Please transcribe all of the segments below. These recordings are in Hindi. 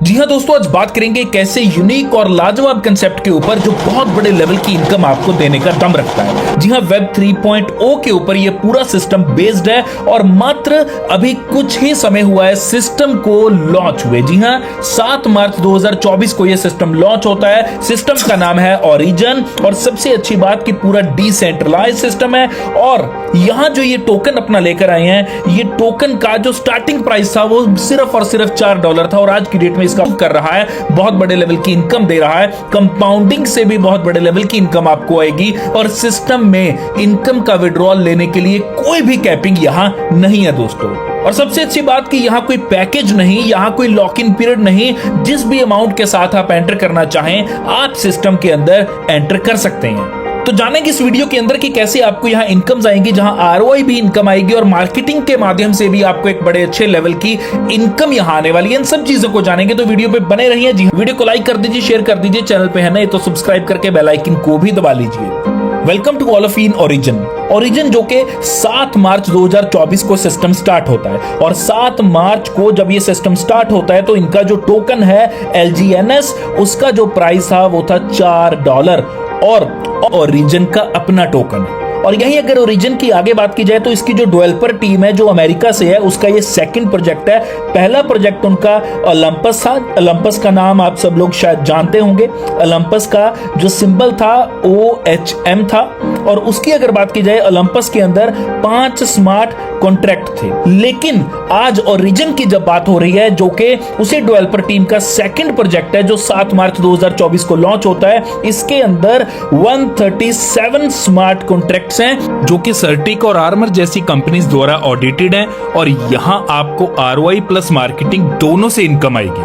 जी हाँ दोस्तों, आज बात करेंगे कैसे यूनिक और लाजवाब कंसेप्ट के ऊपर जो बहुत बड़े लेवल की इनकम आपको देने का दम रखता है। जी हाँ, वेब 3.0 के ऊपर ये पूरा सिस्टम बेस्ड है और मात्र अभी कुछ ही समय हुआ है सिस्टम को लॉन्च हुए। जी हाँ, 7 मार्च 2024 को ये सिस्टम लॉन्च होता है। सिस्टम का नाम है ओरिजिन और सबसे अच्छी बात कि पूरा डिसेंट्रलाइज सिस्टम है। और यहां जो ये टोकन अपना लेकर आए हैं, ये टोकन का जो स्टार्टिंग प्राइस था वो सिर्फ और सिर्फ $4 था और आज की डेट में इसका कर रहा है बहुत बड़े लेवल की इनकम दे रहा है। कंपाउंडिंग से भी बहुत बड़े लेवल की इनकम आपको आएगी और सिस्टम में इनकम का विड्रॉल लेने के लिए कोई भी कैपिंग यहां नहीं है दोस्तों। और सबसे अच्छी बात कि यहां कोई पैकेज नहीं, यहां कोई लॉक इन पीरियड नहीं। जिस भी अमाउंट के साथ आप एंटर करना चाहें आप सिस्टम के अंदर एंटर कर सकते हैं। तो जानेंगे इस वीडियो के अंदर कि कैसे आपको यहां इनकम्स आएंगी, जहां आरओआई भी इनकम आएगी और मार्केटिंग के माध्यम से भी आपको एक बड़े अच्छे लेवल की इनकम यहां आने वाली है। इन सब चीजों को जानेंगे तो वीडियो पे बने रहिए। जी वीडियो को लाइक कर दीजिए, शेयर कर दीजिए, चैनल पे है नए तो सब्सक्राइब करके बेल आइकन को भी दबा लीजिए। Welcome to all of in origin जो कि 7 मार्च 2024 को सिस्टम स्टार्ट होता है और 7 मार्च को जब ये सिस्टम स्टार्ट होता है तो इनका जो टोकन है LGNS उसका जो प्राइस था वो था $4 और ओरिजिन का अपना टोकन है। और यही अगर ओरिजिन की आगे बात की जाए तो इसकी जो डेवलपर टीम है जो अमेरिका से है उसका ये सेकंड प्रोजेक्ट है। पहला प्रोजेक्ट उनका ओलंपस था। ओलंपस का नाम आप सब लोग शायद जानते होंगे। ओलंपस का जो सिंबल था OHM था और उसकी अगर बात की जाए ओलंपस के अंदर 5 स्मार्ट कॉन्ट्रैक्ट थे। लेकिन आज ओरिजिन की जब बात हो रही है जो कि उसी डेवलपर टीम का सेकंड प्रोजेक्ट है जो 7 मार्च 2024 को लॉन्च होता है, इसके अंदर 137 स्मार्ट कॉन्ट्रैक्ट हैं जो कि सर्टिक और आर्मर जैसी कंपनीज द्वारा ऑडिटेड हैं और यहां आपको आरओआई प्लस मार्केटिंग दोनों से इनकम आएगी।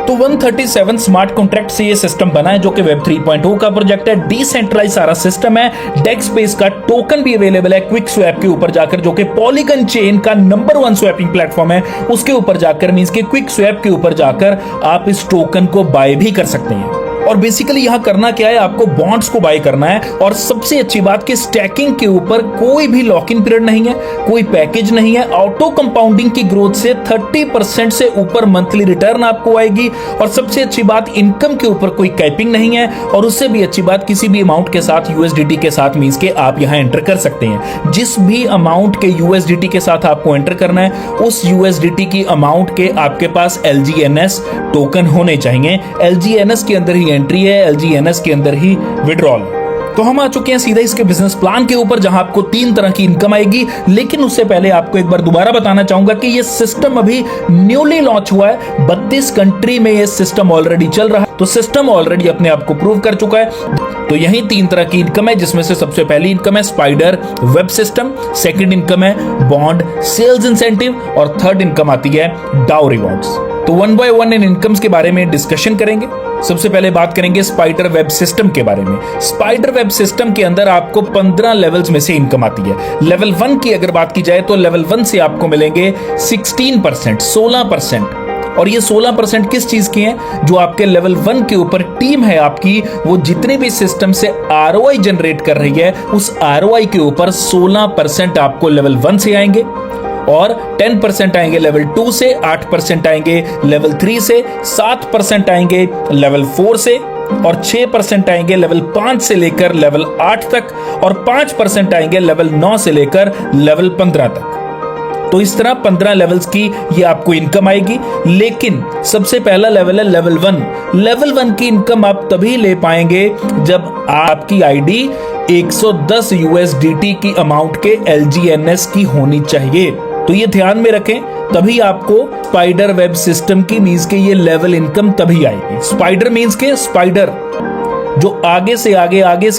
तो 137 स्मार्ट कॉन्ट्रैक्ट से ये सिस्टम बना है जो कि वेब 3.0 का प्रोजेक्ट है। डिसेंट्रलाइज सारा सिस्टम है। डेक्स पे इसका टोकन भी अवेलेबल है क्विक स्वैप के ऊपर जाकर, जो कि पॉलीगन चेन का नंबर 1 स्वैपिंग प्लेटफॉर्म है। उसके ऊपर जाकर मींस के क्विक स्वैप के ऊपर जाकर आप इस टोकन को बाय भी कर सकते हैं। और बेसिकली यहां करना क्या है, आपको बॉन्ड्स को बाय करना है। और सबसे अच्छी बात कि स्टैकिंग के ऊपर कोई भी लॉक इन पीरियड नहीं है, कोई पैकेज नहीं है। ऑटो कंपाउंडिंग की ग्रोथ से 30% से ऊपर मंथली रिटर्न आपको आएगी। और सबसे अच्छी बात इनकम के ऊपर कोई कैपिंग नहीं है। और उससे भी अच्छी बात किसी भी अमाउंट के साथ USDT के साथ मींस के आप यहां एंटर कर सकते हैं। जिस भी अमाउंट के USDT के साथ आपको एंटर करना है उस USDT की अमाउंट के आपके पास LGNS टोकन होने चाहिए। LGNS के अंदर ही एंट्री है, LGNS के अंदर ही विड्रॉल। तो हम आ चुके हैं सीधा इसके बिजनेस प्लान के ऊपर जहां आपको 3 तरह की इनकम आएगी। लेकिन उससे पहले आपको एक बार दोबारा बताना चाहूंगा कि ये सिस्टम अभी न्यूली लॉन्च हुआ है। 32 कंट्री में ये सिस्टम ऑलरेडी चल रहा है, तो सिस्टम ऑलरेडी अपने आप को प्रूव कर चुका है। तो यही 3 तरह की इनकम है जिसमें से सबसे पहली इनकम है spider web system, second income है बॉन्ड सेल्स इंसेंटिव और थर्ड इनकम आती है डाउ रिवॉर्ड्स। तो 1 बाय 1 इन इनकम्स के बारे में डिस्कशन करेंगे। सबसे पहले बात करेंगे स्पाइडर वेब सिस्टम के बारे में। स्पाइडर वेब सिस्टम के अंदर आपको 15 लेवल्स में से इनकम आती है। लेवल 1 की अगर बात की जाए तो लेवल 1 से आपको मिलेंगे 16%। और ये 16% किस चीज की है, जो आपके लेवल 1 के ऊपर टीम है आपकी, वो जितने भी सिस्टम से आरओआई जनरेट कर रही है उस आरओआई के ऊपर 16% आपको लेवल 1 से आएंगे और 10% आएंगे लेवल 2 से, 8% आएंगे लेवल 3 से, 7% आएंगे लेवल 4 से और 6% आएंगे लेवल 5 से लेकर लेवल 8 तक और 5% आएंगे लेवल 9 से लेकर लेवल 15 तक। तो इस तरह 15 लेवल्स की ये आपको इनकम आएगी। लेकिन सबसे पहला लेवल है लेवल 1। लेवल 1 की इनकम आप तभी ले पाएंगे जब आपकी आईडी 110 USDT की अमाउंट के LGNS की होनी चाहिए। तो ये ध्यान में रखें, तभी आपको स्पाइडर वेब सिस्टम की मींस के ये लेवल इनकम तभी आएगी। स्पाइडर मींस के स्पाइडर जो आगे से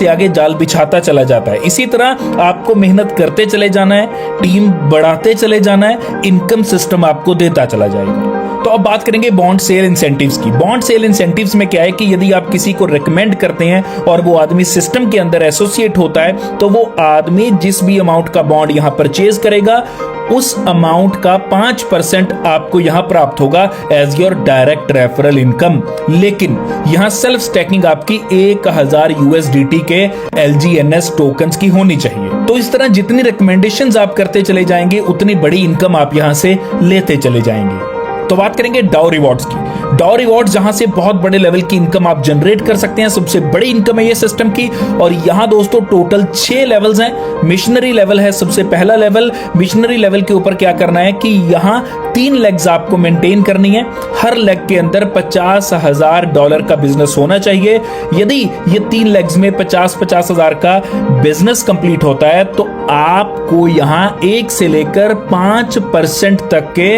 आगे जाल बिछाता चला जाता है। इसी तरह आपको मेहनत करते चले जाना है, टीम बढ़ाते चले जाना है, इनकम सिस्टम आपको देता चला जाएगा। तो अब बात करेंगे बॉन्ड सेल इंसेंटिव्स की। बॉन्ड सेल इंसेंटिव्स में क्या है कि यदि आप किसी को रिकमेंड करते हैं और वो आदमी सिस्टम के अंदर एसोसिएट होता है तो वो आदमी जिस भी अमाउंट का बॉन्ड यहां परचेज करेगा उस अमाउंट का 5% आपको यहां प्राप्त होगा as your direct referral income. लेकिन यहां सेल्फ स्टैकिंग आपकी 1000 USDT के LGNS टोकन्स की होनी चाहिए। तो इस तरह जितनी रिकमेंडेशंस आप करते चले जाएंगे उतनी बड़ी इनकम आप यहां से लेते चले जाएंगे। तो बात करेंगे डाउ रिवॉर्ड्स की। डॉ रिवॉर्ड, जहां से बहुत बड़े लेवल की इनकम आप जनरेट कर सकते हैं। सबसे बड़ी इनकम है ये सिस्टम की। और यहां दोस्तों टोटल 6 लेवल्स हैं। मिशनरी लेवल है सबसे पहला लेवल। मिशनरी लेवल के ऊपर क्या करना है कि यहां 3 लेग्स आपको मेंटेन करनी है। हर लेग के अंदर $50,000 का बिजनेस होना चाहिए। यदि ये 3 लेग्स में 50,000 का बिजनेस कंप्लीट होता है तो आपको यहां 1 से लेकर 5% तक के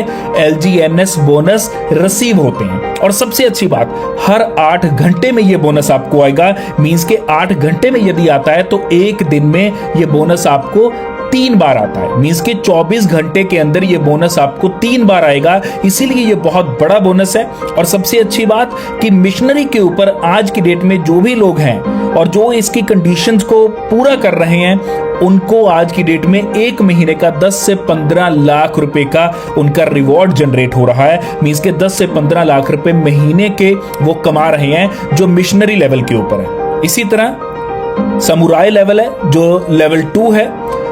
LGNS बोनस रिसीव होते हैं। और सबसे अच्छी बात, हर 8 घंटे में ये बोनस आपको आएगा। मींस के 8 घंटे में यदि आता है तो एक दिन में ये बोनस आपको 3 बार आता है। मींस के 24 घंटे के अंदर ये बोनस आपको 3 बार आएगा। इसीलिए ये बहुत बड़ा बोनस है। और सबसे अच्छी बात कि मिशनरी के ऊपर आज की डेट में जो भी लोग हैं और जो इसकी कंडीशंस को पूरा कर रहे हैं, उनको आज की डेट में 1 महीने का 10 से 15 लाख रुपए का उनका रिवॉर्ड जनरेट हो रहा है। मींस के 10 से 15 लाख रुपए महीने के वो कमा रहे हैं जो मिशनरी लेवल के ऊपर है। इसी तरह समुराई लेवल है जो लेवल 2 है।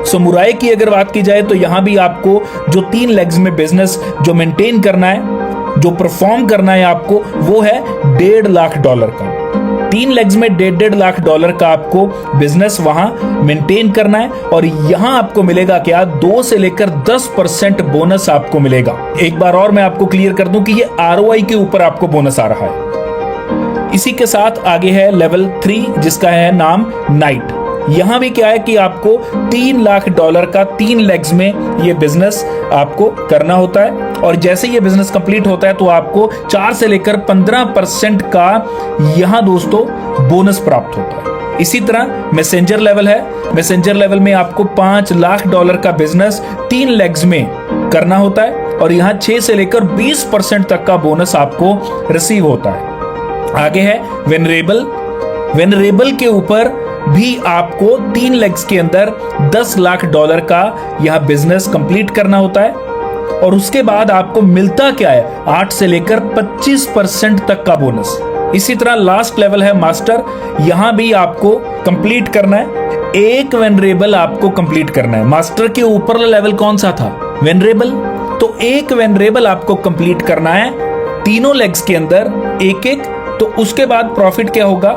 समुराई की अगर बात की जाए तो यहां भी आपको जो 3 लेग्स में बिजनेस जो मेंटेन करना है, जो परफॉर्म करना है आपको, वो है $1.5 लाख का। 3 लेग्स में $1.5 लाख का आपको बिजनेस वहां मेंटेन करना है। और यहां आपको मिलेगा क्या, 2 से लेकर 10% बोनस आपको मिलेगा। एक बार और मैं आपको क्लियर कर दूं कि ये ROI के ऊपर आपको बोनस आ रहा है। इसी के साथ आगे है लेवल 3 जिसका है नाम नाइट। यहां भी क्या है कि आपको $3 लाख का 3 लेग्स में ये बिजनेस आपको करना होता है। और जैसे ये बिजनेस कंप्लीट होता है तो आपको 4 से लेकर 15% का यहां दोस्तों बोनस प्राप्त होता है। इसी तरह मैसेंजर लेवल है। मैसेंजर लेवल में आपको $5 लाख का बिजनेस 3 लेग्स में करना होता है। और यहां 6 से लेकर 20% तक का बोनस आपको रिसीव होता है। आगे है वेनरेबल। वेनरेबल के ऊपर भी आपको 3 लेग्स के अंदर $10 लाख का यह बिजनेस कंप्लीट करना होता है। और उसके बाद आपको मिलता क्या है, 8 से लेकर 25% तक का बोनस। इसी तरह लास्ट लेवल है मास्टर। यहां भी आपको कंप्लीट करना है, 1 वेनरेबल आपको कंप्लीट करना है। मास्टर के ऊपर लेवल कौन सा था, वेनरेबल। तो 1 वेनरेबल आपको कंप्लीट करना है, तीनों लेग्स के अंदर 1-1। तो उसके बाद प्रॉफिट क्या होगा,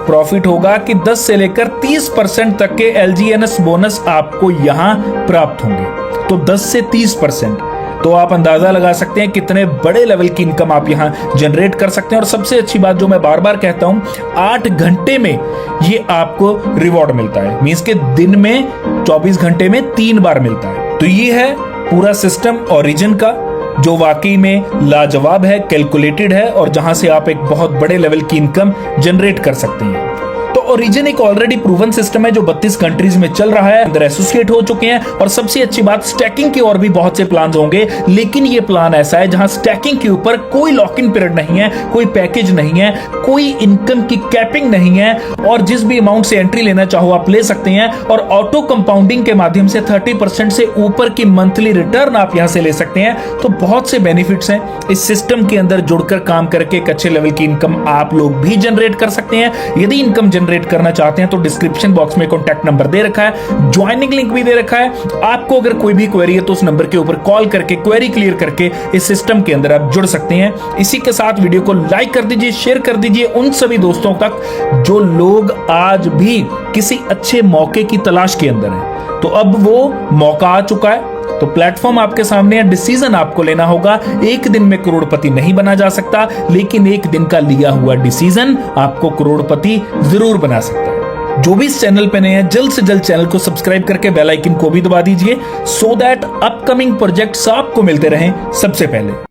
प्रॉफिट होगा कि 10 से लेकर 30% तक के LGNS बोनस आपको यहां प्राप्त होंगे। तो 10 से 30%, तो आप अंदाजा लगा सकते हैं कितने बड़े लेवल की इनकम आप यहां जनरेट कर सकते हैं। और सबसे अच्छी बात जो मैं बार बार कहता हूं, 8 घंटे में ये आपको रिवॉर्ड मिलता है। मींस के दिन में 24 घंटे में 3 बार मिलता है। तो ये है पूरा सिस्टम ओरिजिन का, जो वाकई में लाजवाब है, कैलकुलेटेड है और जहां से आप एक बहुत बड़े लेवल की इनकम जनरेट कर सकते हैं। तो ओरिजिन एक ऑलरेडी प्रूवन सिस्टम है जो 32 कंट्रीज में चल रहा है, अंदर एसोसिएट हो चुके हैं। और सबसे अच्छी बात, स्टैकिंग के और भी बहुत से प्लान होंगे, लेकिन ये प्लान ऐसा है जहां स्टैकिंग के ऊपर कोई लॉक इन पीरियड नहीं है, कोई पैकेज नहीं है, कोई इनकम की कैपिंग नहीं है। और जिस भी अमाउंट से एंट्री लेना चाहो आप ले सकते हैं। और ऑटो कंपाउंडिंग के माध्यम से 30% से ऊपर की मंथली रिटर्न आप यहां से ले सकते हैं। तो बहुत से बेनिफिट्स हैं इस सिस्टम के अंदर जुड़कर काम करके एक अच्छे लेवल की इनकम आप लोग भी जनरेट कर सकते हैं। यदि इनकम जनरेट करना चाहते हैं तो डिस्क्रिप्शन बॉक्स में कॉन्टैक्ट नंबर दे रखा है, ज्वाइनिंग लिंक भी दे रखा है। आपको अगर कोई भी क्वेरी है तो उस नंबर के ऊपर कॉल करके क्वेरी क्लियर करके इस सिस्टम के अंदर आप जुड़ सकते हैं। इसी के साथ वीडियो को लाइक कर दीजिए, शेयर कर दीजिए उन सभी दोस्तों तक जो लोग आज भी किसी अच्छे मौके की तलाश के अंदर हैं। तो अब वो मौका आ चुका है। तो प्लेटफॉर्म आपके सामने है, डिसीजन आपको लेना होगा। एक दिन में करोड़पति नहीं बना जा सकता, लेकिन एक दिन का लिया हुआ डिसीजन आपको करोड़पति जरूर बना सकता है। जो भी इस चैनल पे नए हैं, जल्द से जल्द चैनल को सब्सक्राइब करके बेल आइकन को भी दबा दीजिए, सो दैट अपकमिंग प्रोजेक्ट्स आपको मिलते रहें सबसे पहले।